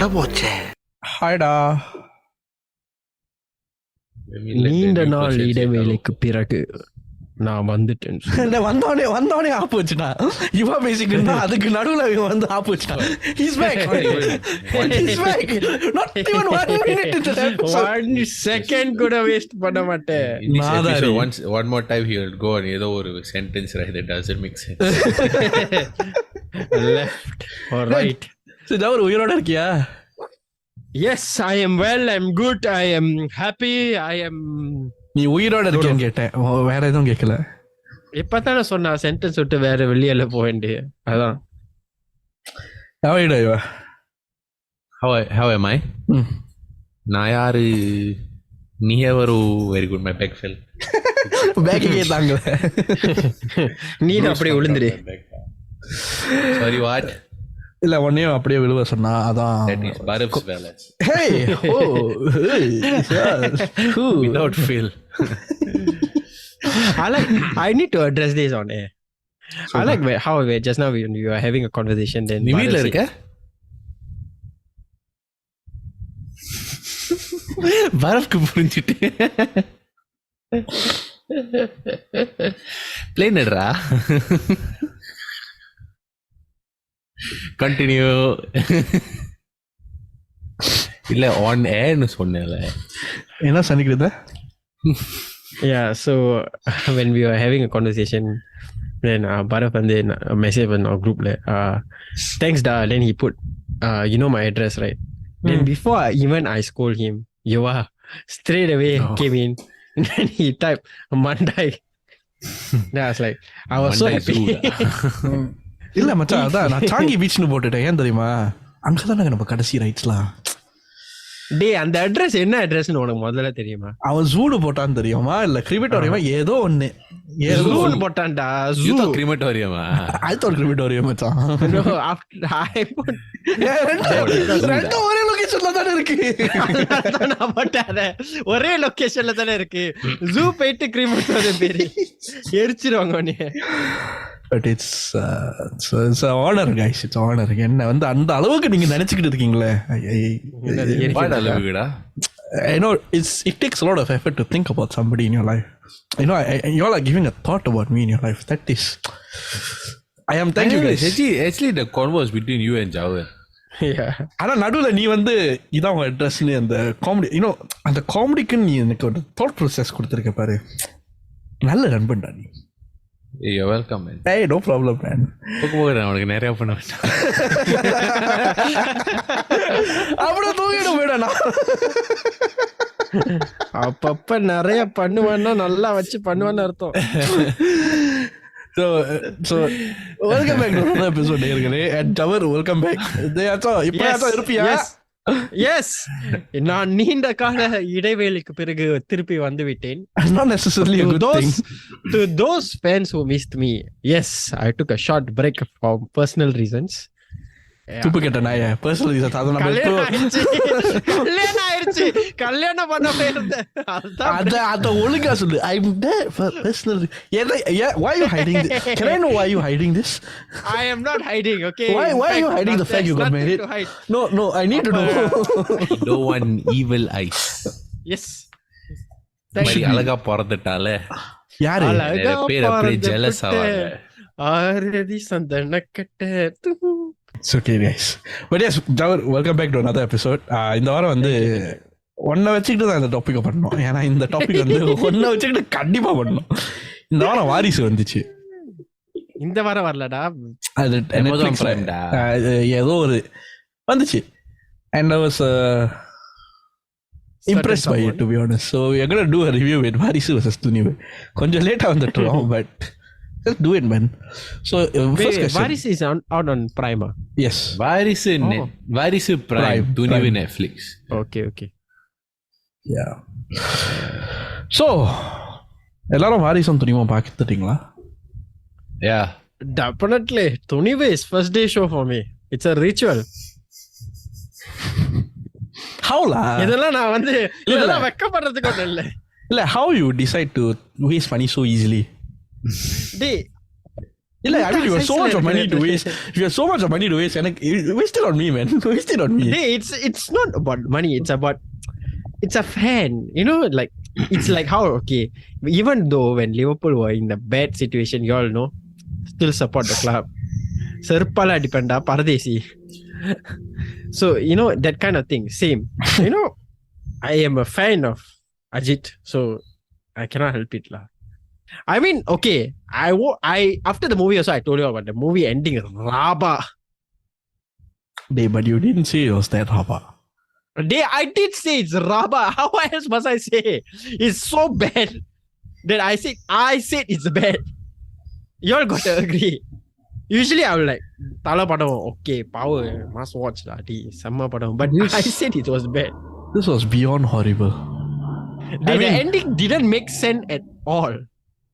அட போச்சே. ஹாய்டா. நீண்ட நாள் இடைவேளைக்கு பிறகு நான் வந்துட்டேன். வந்தோடனே ஆப்பு வச்சுட்டா. இவா பேசிக்கிட்டு அதுக்கு நடுவுல இவன் வந்து ஆப்பு வச்சுட்டான். He's back. He's back. Not even 1 minute into the episode. 1 second கூட வேஸ்ட் பண்ண மாட்டேன். One more time he will go on ஏதோ ஒரு sentence right that doesn't make sense. Left or right. சிதாவர் உயிரோட இருக்கியா? Yes, I am well, I am good, I am happy, I am. நீ உயிரோட இருக்கியான்னு கேட்டேன், வேற எதுவும் கேட்கல. இப்பதானே சொன்னா சென்டென்ஸ் விட்டு வேற வெளியில போக வேண்டிய. அதான் how am I? நான் யாரு? நீ எவரு? Very good, my bag fell. Bag கேட்டாங்க. நீ அப்படியே விழுந்துரு. Sorry what? இல்ல ஒன்னையும் அப்படியே விழுவ சொன்னா அதான். Vaarisu வேலை. Hey, without fail. I need to address this on air. I like how just now when you are having a conversation then நீ வீட்ல இருக்க? வரவுக்கு புரிஞ்சிட்டு பிளேன் எடுறா. கண்டினியூ. இல்ல ஆன் ஏர்னு சொன்னேன்ல. என்ன சனிக்கிறத? Yeah, so when we were having a conversation then Bharat வந்து message on our group thanks da, then he put you know my address right? Then before even I scold him, Yuva straight away came in and then he typed Mandai. Then I was like, I was Mandai so happy. இல்ல மச்சான், அதான் நான் Changi பீச்னு போட்டுட்டேன். ஏன் தெரியுமா? அங்கதானே நம்ம கடைசி ரைட்ஸ்லாம். டேய், அந்த அட்ரஸ் என்ன அட்ரஸ்னு உனக்கு முதல்ல தெரியுமா? அவன் ஜூடு போட்டான்னு தெரியுமா? இல்ல கிரிமிட்டோரியமா? ஏதோ ஒண்ணு ஜூன் போட்டான்டா. ஜூ கிரிமிட்டோரியமா? அது ஒரு கிரிமிட்டோரியம் மச்சான். ரெண்டும் ஒரே லொகேஷன்ல தானே இருக்கு. நான் போட்டாத ஒரே லொகேஷன்ல தானே இருக்கு. ஜூ போயிட்டு கிரிமிட்டோரியம் பேரு எரிச்சிருவாங்க நீ. But it's an honor guys, it's an honor. என்ன வந்து அந்த அளவுக்கு நீங்க நினைச்சுக்கிட்டு இருக்கீங்களே. I know it takes a lot of effort to think about somebody in your life. You know, you all are giving a thought about me in your life. That is, I am thank you guys. Actually the converse between you and Jawan. Yeah. ஆனா நடுவுல நீ வந்து இதான் உங்க அட்ரஸ்னு அந்த comedy, you know அந்த காமெடிக்கு நீ எனக்கு ஒரு தாட் ப்ராசஸ் கொடுத்துருக்க பாரு. நல்ல நண்பன்டா நீ. You're welcome man. Hey, no problem man. போகிறேன், உனக்கு நிறைய பண்ண வேண்டாம். அப்படியே தூக்கிட்டு போயிடா. அப்பப்ப நிறைய பண்ணுவான்னா நல்லா வச்சு பண்ணுவான்னு அர்த்தம். So welcome back to another episode நேயர்களே. And Javar, welcome back. இப்ப இருப்பியா? Yes. நான் நீண்ட கால இடைவேளைக்கு பிறகு திருப்பி வந்து விட்டேன். Not necessarily a good thing. To those fans who missed me, yes, I took a short break for personal reasons. துப்பு கேட்ட நாய பர்சனல் ரீசன். அத நம்ம கல்யாணம் ஆயிருச்சு, கல்யாணம் பண்ண போயிருந்தேன். அத ஒழுங்கா சொல்லு. I'm there for personal. Why are you hiding this? Can I know why you hiding this? I am not hiding, okay? Why are you hiding the fact you got married? No, I need to know. No one evil eyes. Yes. மாதிரி அழகா பிறந்துட்டால யாரு பேர் அப்படியே jealous ஆவாங்க. Aarathi சந்தனக்கட்ட. It's okay guys. But yes, Javar, welcome back to another episode. இந்த வாரம் வந்து ஒன்ன வச்சுக்கிட்டு தான் இந்த டாபிக்கை பண்ணணும். ஏன்னா இந்த டாபிக் வந்து ஒன்ன வச்சுக்கிட்டு கண்டிப்பா பண்ணணும். இந்த வாரம் வாரிசு வந்துச்சு. இந்த வாரம் வரலடா, அது Amazon Prime டா. ஏதோ ஒரு வந்துச்சு. And I was impressed by it to be honest. So we are going to do a review with Vaarisu VS Thunivu. கொஞ்சம் லேட்டா வந்துட்டோம், but just do it man. So first question. Vaarisu is out on Prime. Yes. Vaarisu Prime, Thunivu Netflix. Okay. Yeah. So எல்லாரும் வாரிசு Thunivu பார்த்துட்டீங்களா? Yeah. Definitely. Thunivu is first day show for me. It's a ritual. How la? இதெல்லாம் நான் வந்து இதெல்லாம் வெக்கப்படுறதுக்கு ஒண்ணு இல்ல. இல்ல, how you decide to waste money so easily? டேய், இல்ல, I mean, you have so much of money to waste. You have so much of money to waste. And waste it on me, man. Waste it on me. Hey, it's not about money. It's a fan. You know, like it's like how okay. Even though when Liverpool were in a bad situation, you all know, still support the club. Serpala dependa paradesi. So you know that kind of thing. Same. You know, I am a fan of Ajit, so I cannot help it lah. I mean, okay. I after the movie also I told you about the movie ending Raba. But you didn't say it was that haba. I did say it's Raba. How else must I say? It's so bad that I said it's bad. You all got to agree. Usually I will like Thala padam, okay, power, must watch lah. Sama padam. But I said it was bad. This was beyond horrible. The ending didn't make sense at all.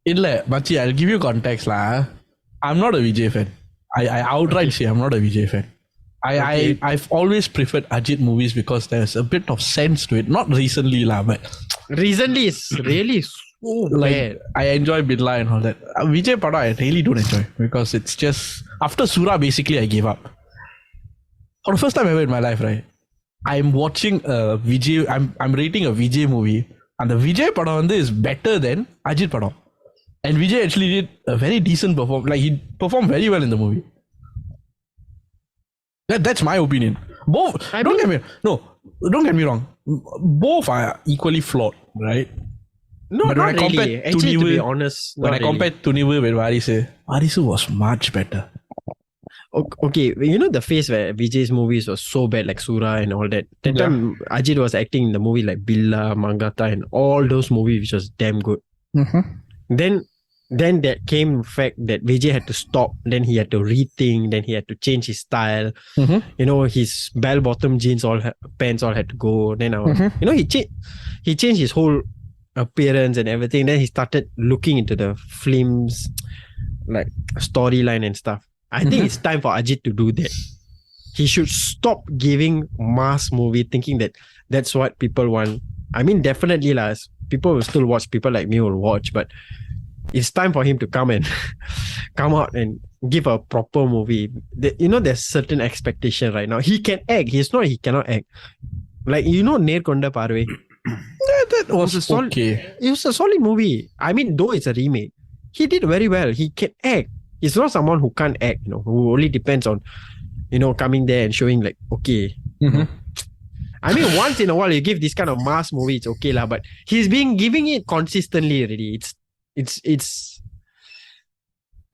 Illa, Machi, I'll give you context lah. I'm not a Vijay fan. I outright say I'm not a Vijay fan. I've always preferred Ajit movies because there's a bit of sense to it. Not recently lah, but recently it's really so bad. I enjoy Birla and all that. Vijay Pada I really don't enjoy because it's just after Sura basically I gave up. For the first time ever in my life, right? I'm watching a Vijay. I'm rating a Vijay movie, and the Vijay Pada is better than Ajit Pada. And Vijay actually did a very decent performance. Like he performed very well in the movie. That's my opinion. Both don't get me wrong. Both are equally flawed, right? No, but not really. Actually, to be honest, when I compared Thunivu with Vaarisu was much better. Okay, you know the phase where Vijay's movies were so bad, like Sura and all that. That time Ajit was acting in the movie like Billa, Mangata, and all those movies, which was damn good. Mm-hmm. Then there came fact that Vijay had to stop. Then he had to rethink. Then he had to change his style. Mm-hmm. You know, his bell-bottom jeans, pants all had to go. Then you know, he changed his whole appearance and everything. Then he started looking into the films, like storyline and stuff. I think it's time for Ajit to do that. He should stop giving mass movie, thinking that that's what people want. I mean, definitely lah, people will still watch. People like me will watch, but it's time for him to come out and give a proper movie. You know, there's certain expectation right now. He can act. He cannot act. Like, you know, Nerkonda Parve. That was okay. It was a solid movie. I mean, though it's a remake, he did very well. He can act. He's not someone who can't act, you know, who only depends on, you know, coming there and showing like, okay. Mm-hmm. I mean, once in a while you give this kind of mass movie, it's okay lah. But he's been giving it consistently already.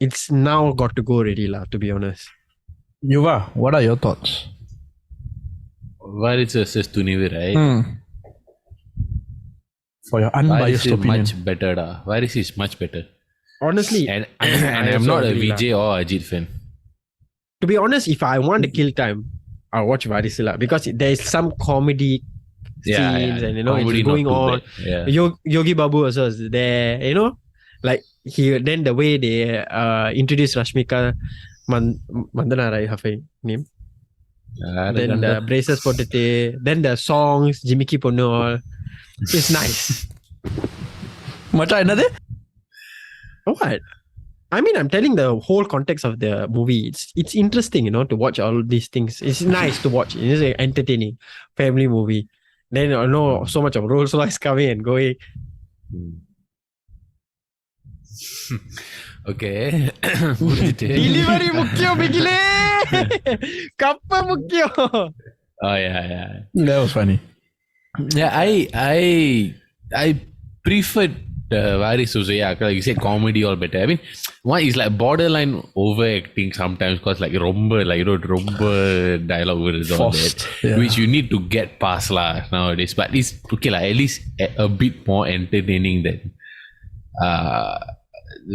It's now got to go already lah, to be honest. Yuva, what are your thoughts? Vaarisu vs Thunivu, right? For your unbiased Vaarisu opinion. Much better da. Vaarisu is much better. Honestly, And I'm not a Vijay or Ajit fan. To be honest, if I want to kill time, I'll watch Vaarisu lah, because there is some comedy scenes and you know comedy it's going not too on. bad. Yeah. Yogi Babu also is there, you know, like then the way they introduced Rashmika Mandana, right, have a name. Then the braces potete, then the songs Jimmy Ponnu all. It's nice. Macha another? What? I mean, I'm telling the whole context of the movie. It's interesting, you know, to watch all these things. It's nice to watch. It's an entertaining family movie. Then you know so much of Rolls Royce coming and going. Okay. Delivery முக்கியம் பிகிலே கப்ப முக்கியம். Oh yeah. That was funny. Yeah, I preferred Vaarisu. So yeah, like you said, comedy all better. I mean, one is like borderline overacting sometimes, because like romba, like you know, romba dialogue is all that, which you need to get past lah nowadays. But it's okay lah, at least a bit more entertaining than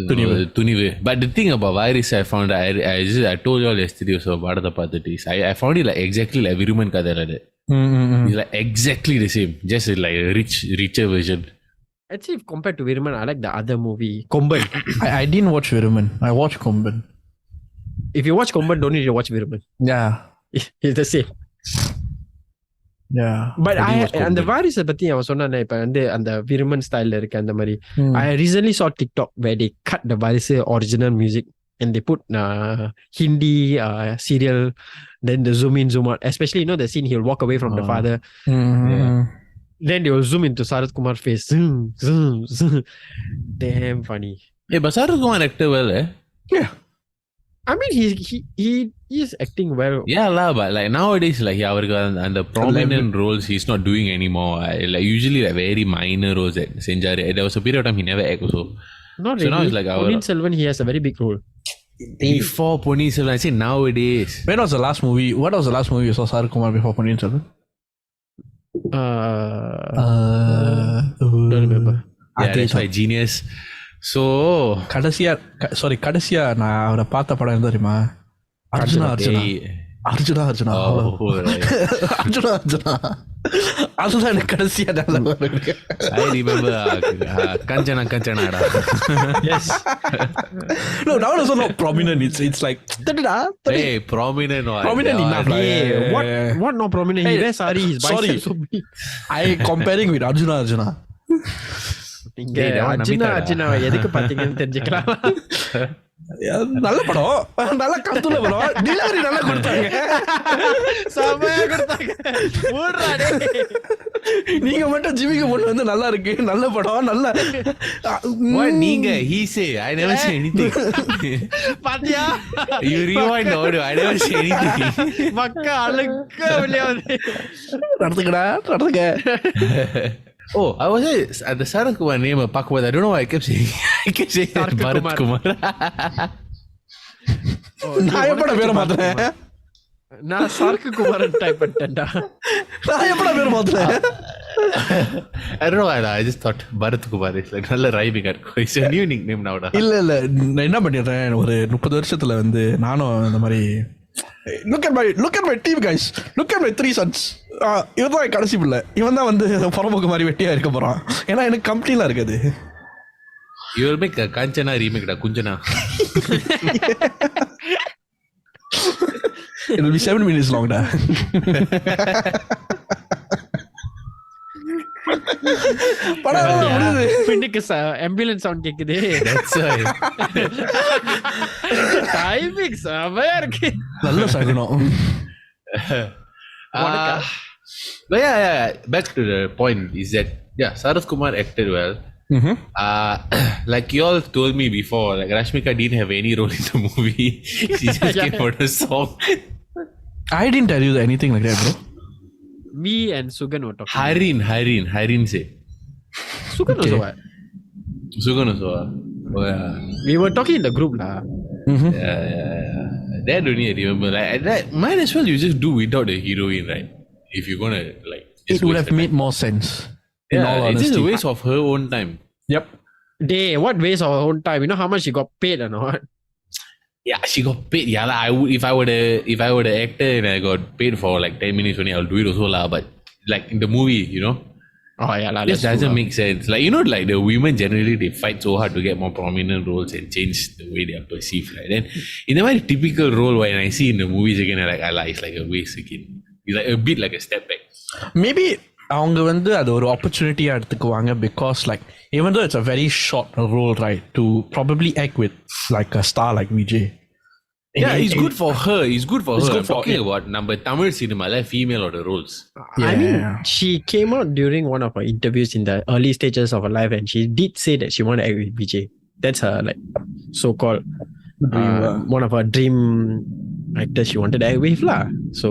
Thunivu. But the thing about Vaarisu, I found I told you all yesterday also about the Thalapathy. I found it like exactly like Viruman Kadha like that. It's like exactly the same, just like a richer version. Actually, if compared to Viruman, I like the other movie, Komban. I didn't watch Viruman. I watched Komban. If you watch Komban, don't need to watch Viruman. Yeah. It's the same. Yeah. But அந்த வாரிசை பத்தி அவன் சொன்னானே, இப்ப வந்து அந்த விருமன் ஸ்டைல்ல இருக்கு அந்த மாதிரி. I recently saw TikTok where they cut the Vaarisu original music and they put Hindi serial, then the zoom in, zoom out. Especially, the scene he'll walk away from the father. Then they will zoom into Sarath Kumar's face. Zoom, zoom, zoom. Damn funny. Yeah, but Sarath Kumar acted well, eh? Yeah. I mean, he is acting well. Yeah, lah, but like nowadays, like அவருக்கு அந்த prominent roles he's not doing anymore. Like usually like very minor roles that செஞ்சாரு. There was a period of time he never act also. Not so really. now it's like Ponniyin Selvan, he has a very big role. Before Ponniyin Selvan, I say nowadays. When was the last movie? What was the last movie you saw Sarath Kumar before Ponniyin Selvan? Don't remember. Yeah, that's why Genius. So கடைசியா நான் அவரை பார்த்த படம் என்ன தெரியுமா? அர்ஜுனா அதுதான் எனக்கு கடைசியா I remember Kanchana. Yes. No, that was not prominent. It's like hey, prominent enough. What not prominent? He wears sari. His biceps so big. I comparing with Arjuna. நீங்க அர்ஜுனா எதுக்கு பாத்தீங்கன்னு தெரிஞ்சுக்கலாம். நல்ல படம், நல்ல கருத்துள்ள படம், டெலிவரி நல்லா கொடுத்தாங்க, செமையா கொடுத்தாங்க. நீங்க மட்டும் ஜிமிக்கு பொண்ணு வந்து நல்லா இருக்கு, நல்ல படம், நல்ல நீங்க he say I never say anything. பாத்தியா? You rewind the audio. I never say anything. மக்கா அழுக்க வெளியாவது. நடந்துக்க. Oh, I was at the Sarath Kumar name of Pakwa. I don't know why I kept saying Bharat Kumar. நான் எப்படா பேரை மாத்துறேன்? நான் சரக்கு குமாரன் type பண்ணிட்டேன்டா. நான் எப்படா பேரை மாத்துறேன்? I don't know why. I just thought Bharat Kumar is like நல்ல rhyming இருக்கும். It's a new nickname now. இல்ல நான் என்ன பண்ணிடுறேன், ஒரு 30 வருஷத்துல வந்து நானும் இந்த மாதிரி look at my team guys, look at my 3 sons. இவன் தான் கடைசி பிள்ளை, இவன் தான் வந்து புறம்போக்கு மாதிரி வெட்டியா இருக்க போறான், ஏன்னா எனக்கு கம்பெனிலாம் இருக்குது. You will make a Kanchana remake da Kunjana. It will be 7 minutes long da. பின்னுக்கு ஆம்புலன்ஸ் சவுண்ட் கேக்குது. That's why. டைமிங் செமையா இருக்கு. நல்ல சகுனம். But yeah, back to the point is that Sarath Kumar acted well. Like you all told me before, like Rashmika didn't have any role in the movie. She just came for the song. I didn't tell you anything like that, bro. Me and Sugan were talking. Harin say. Sugan also what? Sugan also. Oh yeah. We were talking in the group lah. Yeah. That only I remember. Like that, might as well you just do without the heroine, right? If you're gonna like. It would have made more sense. In all honesty. It's just a waste of her own time. Yep. What waste of her own time? You know how much she got paid or not? Yeah, she got paid. Yeah, like, I would if I were the actor and I got paid for like 10 minutes only, I'll do it also lah. But like in the movie, Oh yeah lah. It doesn't make sense. Like like the women generally they fight so hard to get more prominent roles and change the way they are perceived. Right? Then in a very typical role, when I see in the movies again, it's like a waste again. It's like a bit like a step back. Maybe அவங்க வந்து அது ஒரு ஆப்பர்ச்சுனிட்டியா எடுத்துக்குவாங்க, because like even though it's a very short role, right, to probably act with like a star like Vijay. Yeah, it's good for her. It's good for her. I'm talking about number Tamil cinema, like female or the roles. I mean, she came out during one of her interviews in the early stages of her life, and she did say that she wanted to act with Vijay. That's her like so-called one of her dream actors she wanted to act with lah. So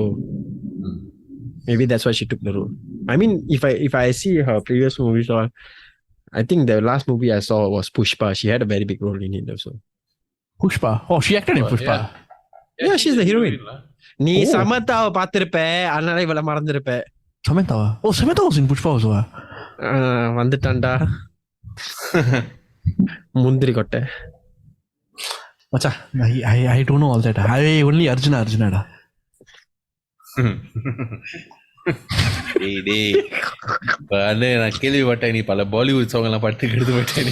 maybe that's why she took the role. I mean, if I see her previous movies, I think the last movie I saw was Pushpa. She had a very big role in it also. Pushpa? Oh, she acted in Pushpa. Yeah, she's the heroine. நீ சமந்தாவை பார்த்திருப்ப, அதனால இவள மறந்துருப்ப. சமந்தாவா? Oh, Samantha was in Pushpa also. வந்துட்டான்டா முந்திரி கொட்டை. மச்சா, I don't know all that. I only Arjuna. நான் கேள்விப்பட்டேன் நீ பல பாலிவுட் சாங் எல்லாம் பாட்டு எடுத்து போயிட்டேன்.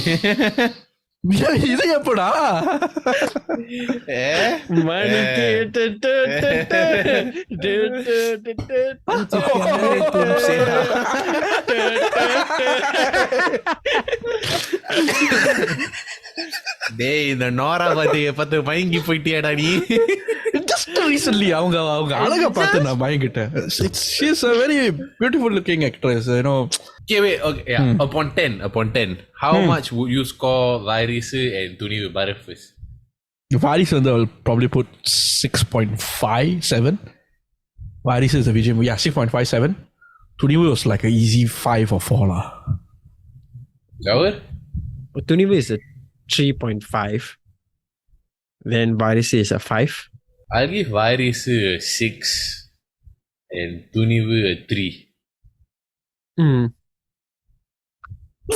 இது எப்படா டேய் இந்த நோரா பார்த்து மயங்கி போயிட்டியாடா நீ? Just recently அவங்க அழகா பார்த்து நான் பயங்கிட்டேன். She's a very beautiful looking actress, you know. Okay, wait, okay, yeah. Upon 10, how much would you score Vaarisu and Thunivu first? Vaarisu will probably put 6.57. Vaarisu is the Vijay movie. Yeah, 6.57. Thunivu was like an easy 5 or 4 lah. Jawar? Thunivu is a 3.5. Then Vaarisu is a 5. I'll give Vaarisu a 6 and Thunivu a 3.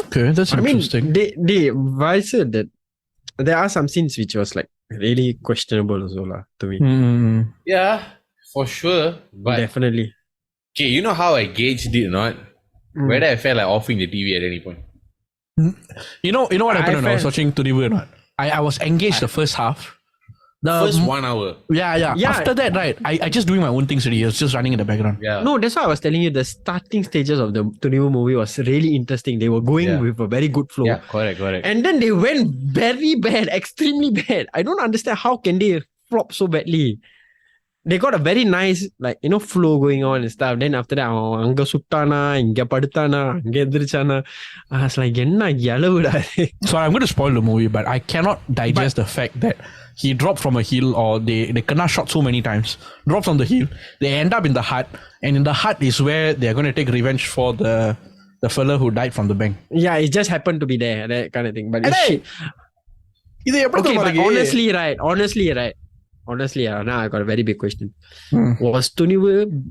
Okay, that's interesting. They Vaarisu, that there are some scenes which was like really questionable as well to me. Yeah, for sure. But Definitely. okay, you know how I gauged it or not? Whether I felt like offering the TV at any point. You know what happened when I was watching Thunivu or not? I was engaged the first half. The first 1 hour. Yeah. After that, right, I just doing my own things already. It was just running in the background. Yeah. No, that's why I was telling you the starting stages of the Thunivu movie was really interesting. They were going with a very good flow. Yeah, correct. And then they went very bad, extremely bad. I don't understand how can they flop so badly. They got a very nice, like, you know, flow going on and stuff. Then after that, anga suttana, inga padutana, inga edirichana. I was like, enna yalavuda. So I'm going to spoil the movie, but I cannot digest the fact that he dropped from a hill, or they kena shot so many times. Dropped from the hill, they end up in the hut, and in the hut is where they are going to take revenge for the fella who died from the bank. Yeah, it just happened to be there, that kind of thing. But it's shit. Okay, but honestly, now I got a very big question. Was Thunivu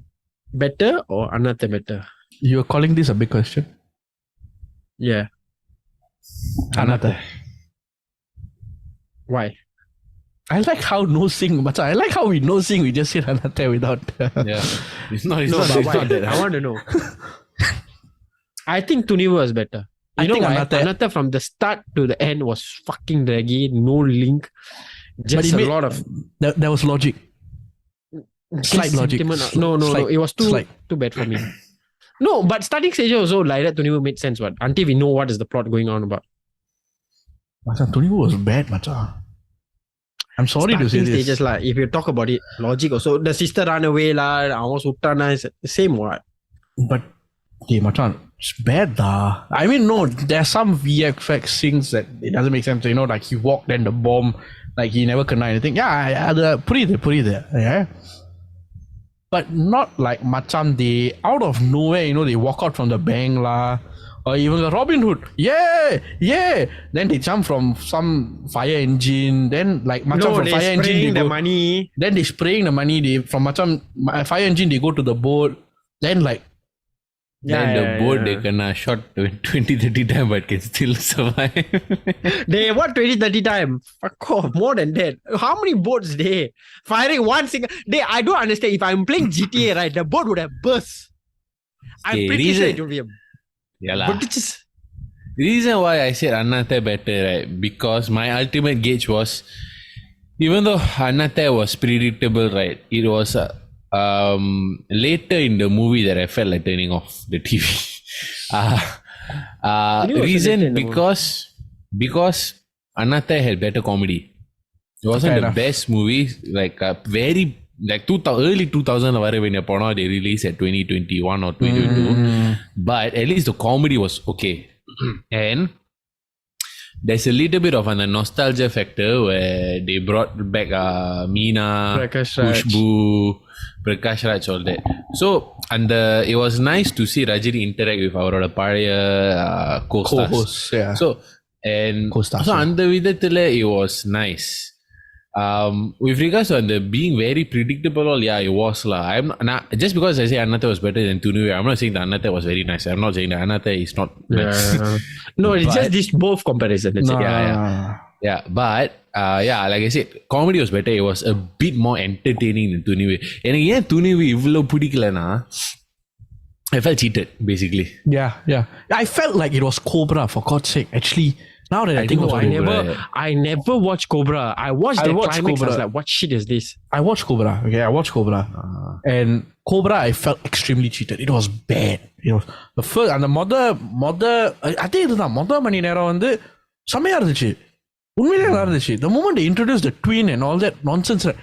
better or Annatha better? You're calling this a big question? Yeah. Annatha. Why? I like how no sing, but I like how we no sing. We just said Annatha without. Yeah. It's not that. I want to know. I think Thunivu was better. You know why? Annatha from the start to the end was fucking draggy, no link. Just a lot of. There was logic. Slight logic. No. It was too bad for me. No, but starting stage also like that Thunivu made sense. What until we know what is the plot going on about. Macha, Thunivu was bad, Macha. I'm sorry to say this. Stages lah. If you talk about it, logic also. The sister ran away lah. Almost uttana is same what. But okay, Machan, it's bad lah. I mean, no, there's some VFX things that it doesn't make sense. You know, like he walked and the bomb, like he never connect anything. Yeah, put it there. Yeah. But not like Machan, they out of nowhere, you know, they walk out from the bank lah. Or even the Robin Hood, yeah. Then they jump from some fire engine. Then like Macam from fire engine, they the go, money. Then they spraying the money. They from Macam fire engine, they go to the boat. Then like the boat they can shot 20-30 times but can still survive. They what 20-30 times? Fuck off, more than that. How many boats they firing one single day? I don't understand. If I'm playing GTA, right, the boat would have burst. I'm pretty sure it would be a. Yeah, but it's just. The reason why I said Annatha better, right? Because my ultimate gauge was, even though Annatha was predictable, right? It was later in the movie that I felt like turning off the TV. Reason because Annatha had better comedy. It wasn't the best movie, like very. Like early 2000 when they released at 2021 or 2022, but at least the comedy was okay. And there's a little bit of a nostalgia factor where they brought back Meena, Khushbu, Prakash Raj, all that. So and it was nice to see Rajini interact with our pariya co-hosts. Yeah. So அந்த விதத்துல it was nice. With regards to the being very predictable, it was lah. Just because I say Annatha was better than Thunivu, I'm not saying that Annatha was very nice. I'm not saying that Annatha is not nice. No, it's just this both comparison. Yeah. But like I said, comedy was better. It was a bit more entertaining than Thunivu. And again, Thunivu இவ்வளவு பிடிக்கலனா, I felt cheated basically. Yeah. I felt like it was Cobra, for God's sake. Actually, now that I think of it, I never watched Cobra. I watched the climax. Cobra. I was like, what shit is this? I watched Cobra. Okay, I watched Cobra. And Cobra, I felt extremely cheated. It was bad. It was the first and the mother. I think it's the mother மணி நேரம் வந்து செமையா இருந்துச்சு. உண்மையிலே நல்லா இருந்துச்சு. The moment they introduced the twin and all that nonsense, right?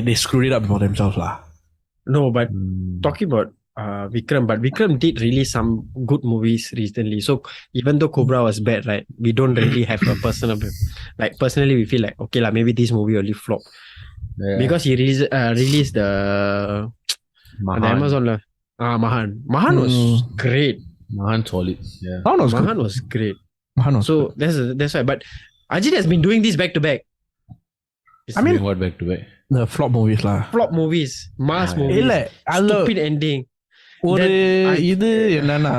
They screwed it up for themselves lah. No, but talking about Vikram, but Vikram did release some good movies recently. So even though Cobra was bad, right, we don't really have a personal, like personally we feel like okay lah, maybe this movie only flop because he released the Amazon lah. Mahan was great. Mahan solid. Yeah. Mahan was great. Mahan was so that's why. But Ajit has been doing this back to back. I mean, what back to back? The flop movies lah. Flop movies, mass movies. இல்ல stupid ending. ஒரு இது என்னன்னா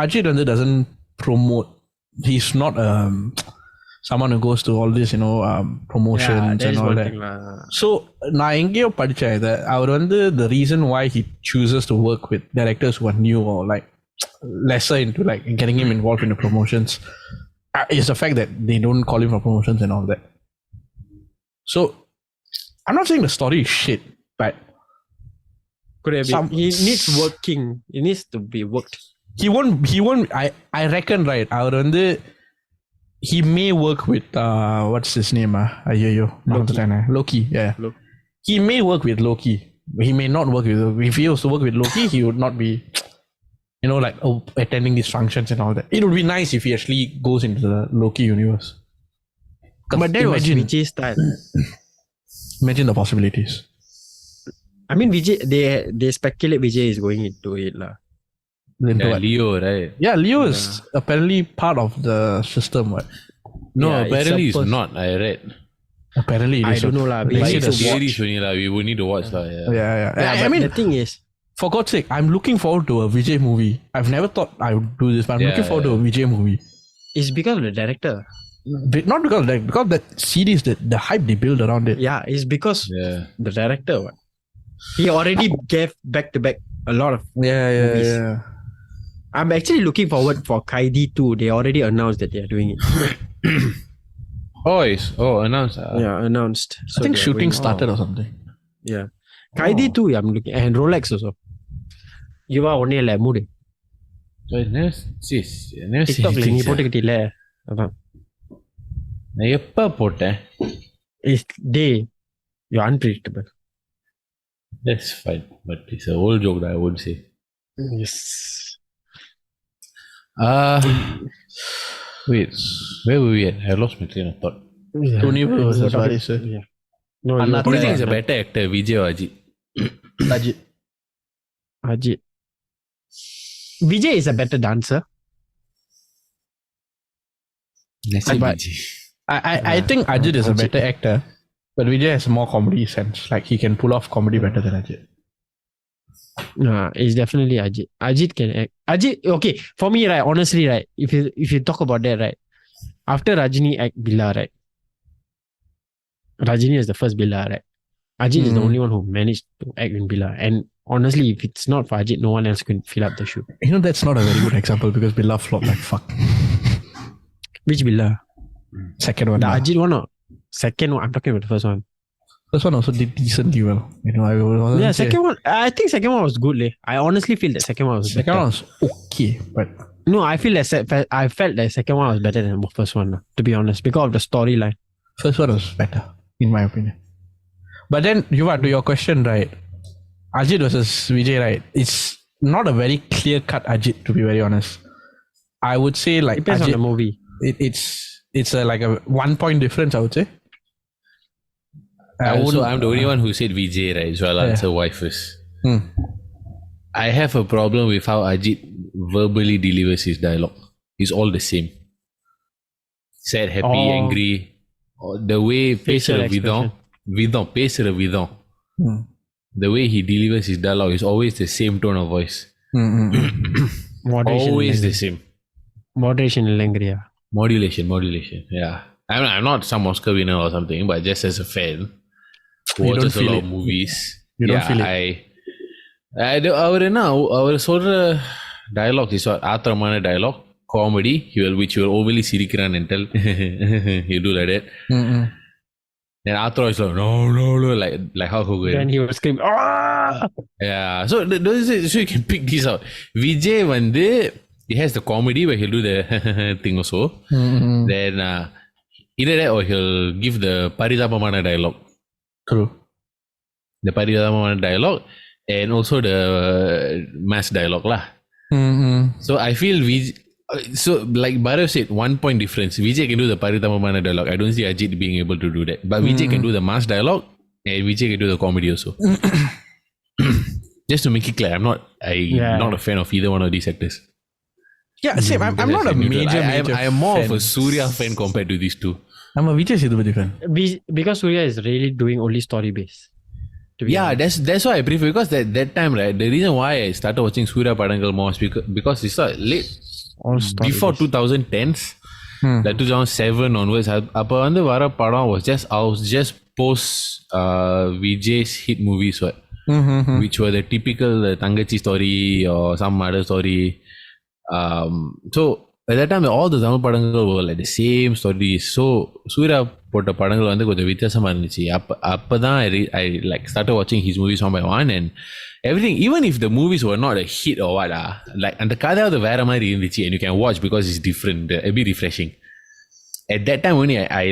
Ajit வந்து doesn't promote. He's not someone who goes to all this, promotions and all that. So நான் எங்கேயோ படிச்சேன் இதை. அவர் வந்து the reason why he chooses to work with directors who are new or like lesser into like getting him involved in the promotions is the fact that they don't call him for promotions and all that. So I'm not saying the story is shit, but he needs working. He needs to be worked. He won't. I reckon, right? Our he may work with what's his name? Loki. Yeah. He may work with Loki. He may not work with. If he was to work with Loki, he would not be, like attending these functions and all that. It would be nice if he actually goes into the Loki universe. But that was Vijay's style. Imagine the possibilities. I mean, Vijay. They speculate Vijay is going into it lah. Leo, right? Yeah, Leo is apparently part of the system. Right? No, apparently it's not. I read. Apparently it is. I don't know lah. We will need to watch lah. Yeah. I mean, the thing is, for God's sake, I'm looking forward to a Vijay movie. I've never thought I would do this, but I'm looking forward to a Vijay movie. It's because of the director. Not because of that. Because that series, the hype they build around it. Yeah, it's because the director. He already gave back to back a lot of movies. Yeah. I'm actually looking forward for Kaidi 2. They already announced that they are doing it. Announced. Yeah, announced. So I think shooting started or something. Yeah. Kaidi 2, I'm looking. And Rolex also. You are only a mood. So I never see. TikTok நீ போட்டுக்கிட்டீல அதான். நான் எப்ப போட்டேன்? You're unpredictable. That's fine, but it's an old joke that I would say. Yes. Wait, where were we at? I lost my train of thought. Thunivu versus Vaarisu. Yeah. No, who do you think is a better actor, Vijay or Ajit? Ajit. Vijay is a better dancer. I think Ajit is a better actor, but Vijay has more comedy sense. Like he can pull off comedy better than Ajit. It's definitely Ajit. Ajit can act. Ajit, okay. For me, right, honestly, right, if you talk about that, right, after Rajini act Billa, right, Rajini is the first Billa, right. Ajit is the only one who managed to act in Billa. And honestly, if it's not for Ajit, no one else can fill up the shoe. That's not a very good example because Billa flopped like fuck. Which Billa? Second one. The Ajit one or second one? I'm talking about the first one. First one also did decently well. Second one. I think second one was good. I honestly feel that second one was better. Second one was okay, but no, I felt that second one was better than the first one. To be honest, because of the storyline. First one was better, in my opinion. But then, to your question, right? Ajit versus Vijay, right? It's not a very clear cut Ajit, to be very honest. I would say like depends Ajit, on the movie. It's like a 1 point difference, I would say. I'm the only one who said Vijay, right? So I'll answer why first. I have a problem with how Ajit verbally delivers his dialogue. It's all the same. Sad, happy, angry. The way பேசுற விதம். The way he delivers his dialogue is always the same tone of voice. Always the same. Moderation இல்லைங்கறியா? Modulation. Yeah. I'm not some Oscar winner or something, but just as a fan who watches a lot of movies. You don't feel it. அவர் சொல்ற dialogue is what? ஆத்திரமான dialogue, comedy, which will overly சிரிக்கிறான் and tell you do like that. Then Athra is like, no, like how Hogan. Then he will scream, ah! Yeah, so you can pick this out. Vijay He has the comedy where he'll do the thing also. Then either that or he'll give the Paridapamana dialogue. True. The Paridapamana dialogue and also the mass dialogue lah. So I feel so like Bhairav said, 1 point difference. Vijay can do the Paridapamana dialogue. I don't see Ajit being able to do that. But Vijay can do the mass dialogue and Vijay can do the comedy also. Just to make it clear, I'm not a fan of either one of these actors. Yeah, same. I'm not a major I am more fan. of a Surya fan compared to these two. I'm a Vijay Sethupathi fan. Because Surya is really doing only story based. Yeah, that's why I prefer, because that time, right, the reason why I started watching Surya Padangal more is because it's late before 2010s, like 2007 onwards. அப்போ வந்து வர படம் I was just post Vijay's hit movies, what, which were the typical Tangachi story or some other story. So at that time all the Tamil படங்கள் were like the same stories. So Surya போட்ட படங்கள் வந்து கொஞ்சம் வித்தியாசமா இருந்துச்சு. அப்பதான் I like started watching his movies one by one and everything. Even if the movies were not a hit or what, like அந்த கதையாவது வேற மாதிரி இருந்துச்சு and you can watch because it's different, a bit refreshing. At that time only I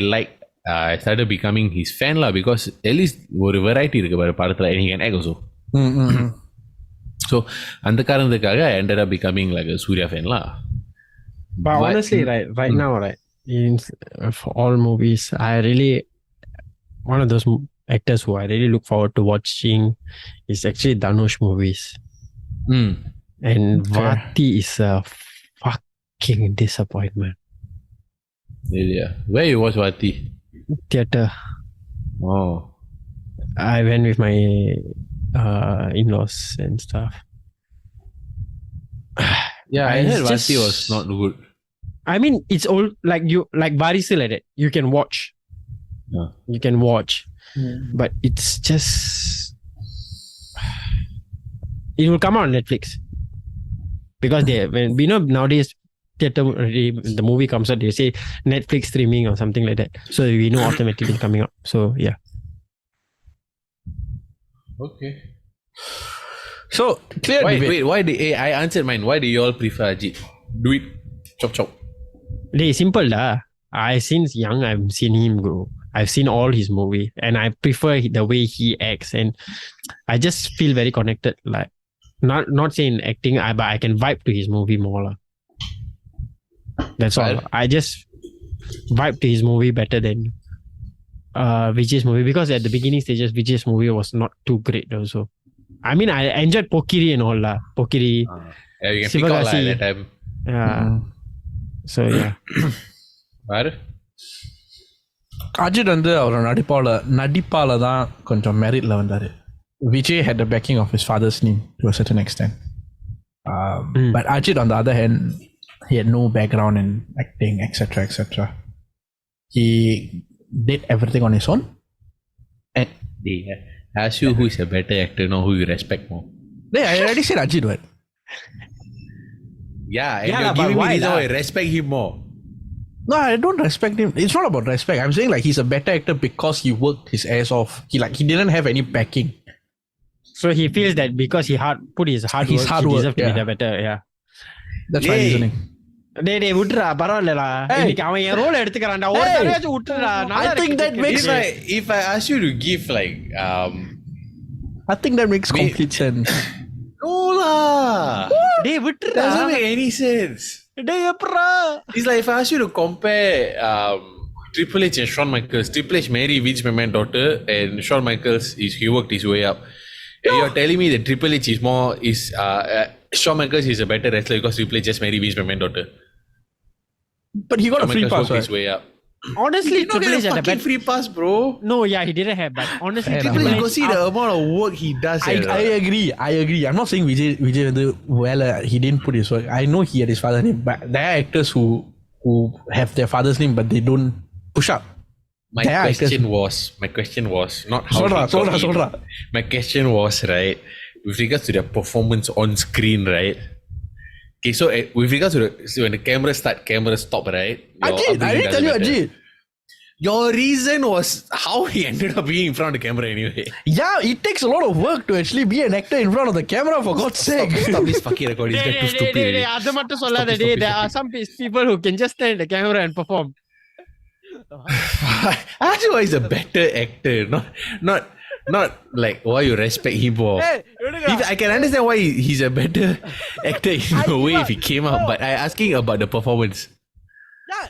I started becoming his fan lah, because at least ஒரு variety இருக்கு பாரு படத்துல and he can act also. So அந்த காரணத்துக்காக I ended up becoming like a Surya fan lah. But honestly, right now, right, for all movies, I really, one of those actors who I really look forward to watching is actually Dhanush movies. And Vaati is a fucking disappointment. Yeah. Where you watch Vaati? Theater. Oh. I went with my in-laws and stuff. Yeah, I heard Vaati was not good. I mean, it's all like Vaarisu like that. You can watch. Yeah. You can watch. But it's just, it will come out on Netflix. Because we know nowadays theater, the movie comes out, they say Netflix streaming or something like that. So we know automatically coming up. So yeah. Okay. So clear. Why I answered mine. Why do you all prefer Ajit? Do it. Chop. Simple da. Since young I've seen him grow. I've seen all his movie and I prefer the way he acts, and I just feel very connected. Like not saying acting, but I can vibe to his movie more lah. That's all. I just vibe to his movie better than Vijay's movie, because at the beginning stages Vijay's movie was not too great also. I mean, I enjoyed Pokiri and all lah. Pokiri. Yeah, you can pick all at that time. Yeah. So yeah. Vaariv? Ajith வந்து அவரோட நடிப்பால தான் கொஞ்சம் மெரிட்ல வந்தாரு. Vijay had the backing of his father's name to a certain extent. But Ajit, on the other hand, he had no background in acting, etc. He did everything on his own. And Ask you who is a better actor, not who you respect more. Yeah, I already said Ajit, what? Yeah, and you're giving me reason why I respect him more. No, I don't respect him. It's not about respect. I'm saying like he's a better actor because he worked his ass off. He didn't have any backing. So he feels that because he put his hard work, he deserves to be the better. Yeah. That's my reasoning. டேய் விட்டுறா, பரவாயில்லடா. இன்னைக்கு அவன் என் role எடுத்துக்கறான்டா. ஒரு தடவையாச்சும் விட்டுறா. I think that makes if I ask you to give like I think that makes complete sense. No lah. டேய் விட்டுறா. Doesn't make any sense. டேய் எப்பறா? It's like if I ask you to compare Triple H and Shawn Michaels. Triple H married Vince McMahon's daughter and Shawn Michaels he worked his way up. And you're telling me that Triple H is Shawn Michaels is a better wrestler because Triple H just married Vince McMahon's daughter. But he got Shawn a free Michaels pass. His way up. Honestly, Triple H had a free pass, bro. No, yeah, he didn't have. But honestly, Triple H, go see the amount of work he does. I agree. I'm not saying Vijay he didn't put his work. I know he had his father's name, but there are actors who have their father's name, but they don't push up. My question was not how. Solra. My question was, right, with regards to their performance on screen, right? Okay, so with regards to when the camera stop, right? Ajit, I didn't tell you Ajit. Your reason was how he ended up being in front of the camera anyway. Yeah, it takes a lot of work to actually be an actor in front of the camera, for God's sake. Stop this fucking recording. It's too stupid. அது மட்டும் சொல்லாத டேய். There are some people who can just stand in the camera and perform. Ask why he's a better actor, not like why you respect him for. I can understand why he's a better actor in a way if he came out, but I asking about the performance. Yeah,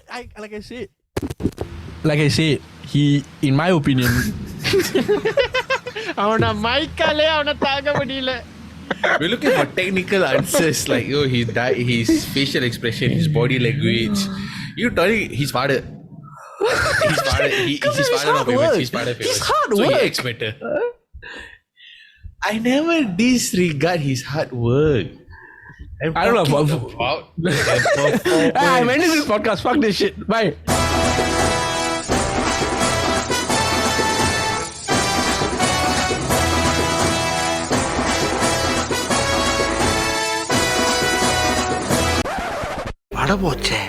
like I said, he, in my opinion, அவன மைக்காலே அவன தாங்க முடியல. We're looking for technical answers like his facial expression, his body language. You telling his father. His father not famous. His father famous. His hard so work. He acts better. I never disregard his hard work. I don't know about I'm ending this podcast. Fuck this shit. Bye. படம் போச்சே.